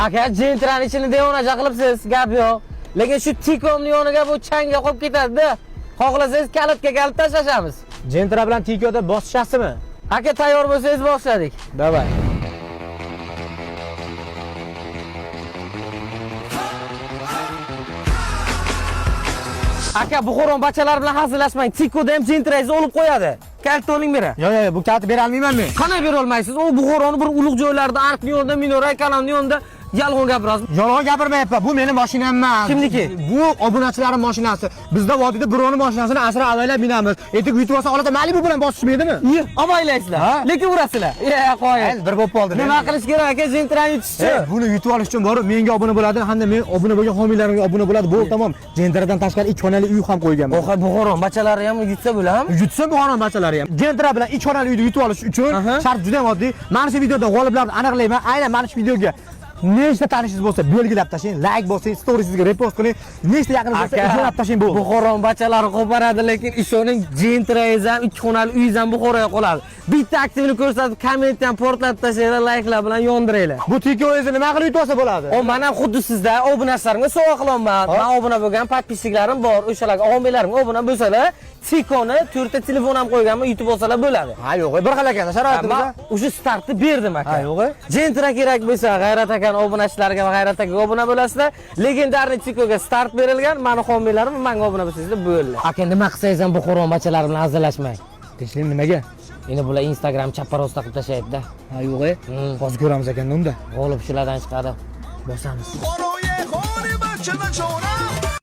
Aka, jentrani ichini devonaja qilibsiz, gap yo'q. Lekin shu tikomni yoniga bu changga qo'yib ketadi-da. Xohlasangiz kalitga kalit tashlashamiz. Jentra bilan tikoda bosishasizmi? Aka, tayyor bo'lsangiz boshladik. Davay. Aka, Buxoron bachalar bilan hazillashmang. Tikoda ham jentrangizni olib qo'yadi. Kalitni oling bera. Yo'q, bu kaltni bera olmaymanmi? Qanday bera olmaysiz? U Buxoroni bir ulug' joylarda, Arkni yonida, Minora kanalning yonida yolg'on gapirasiz. Yolg'on gapirmayapman. Bu mening mashinam emas. Kimniki? Bu obunachilarning mashinasi. Bizda vodiyda birovni mashinasini asra avaylab minamiz. Etik yutib olsa oladi, Malibu bilan bosishmaydimi? Avaylaysizlar. Lekin urasizlar. Qo'ying. Bir bo'lib qoldi. Nima qilish kerak aka, jentrani yutishchi? Buni yutib olish uchun borib menga obuna bo'ladi, hamda men obuna bo'lgan homiylarimga obuna bo'ladi. Bu tamom. Jentradan tashqari 2 xonali uy ham qo'yganman. O'xa Buxoron bachalari ham yutsa bo'ladimi? Yutsa Buxoron bachalari ham. Jentra bilan 2 xonali uyni yutib olish uchun shart juda ham oddiy. Mana shu videoda g'oliblarni aniqlayman. Aynan mana shu videoga nechta tanishingiz bo'lsa belgilab tashlang, like bosing, storiesizga repost qiling, nechta yaqiningizga bo'lsa jo'natib tashlang bo'ldi. Buxoron bachalari qo'paradi, lekin ishoning jentrangiz ham 2 xonali uyingiz ham Buxoroga qoladi. Bitta aktivni ko'rsatib, kommentni ham portlatib tashlanglar, likelar bilan yondiranglar. Bu tiko o'zi nima qilib yutib olsa bo'ladi? O men ham xuddi sizda obunachalarimga sovg'a qilaman. Men obuna bo'lgan podpischiklarim bor, o'shalarga homiylarimga obuna bo'lsalar, tikoni 4 ta telefon ham qo'yganman, yutib olsalar bo'ladi. Ha yo'q, bir xil ekan sharoitimizda. O'sha startni berdim aka. Ha yo'q. Jentra kerak bo'lsa, G'ayrat aka obunachilarga va G'ayrat akaga obuna bo'lasizlar. Legendarniy tikoga start berilgan, meni homiylarim menga obuna bo'lsangizlar bo'ldi. Aka, nima qilsangiz ham Buxoron bachalari bilan hazillashmang. Tinchlik nimaga? Endi bular Instagram chapparosta qilib tashlaydi-da. Ha yo'q. Hozir ko'ramiz ekan unda. G'olib shulardan chiqadi. Bosamiz. برای خانه بچه نچارم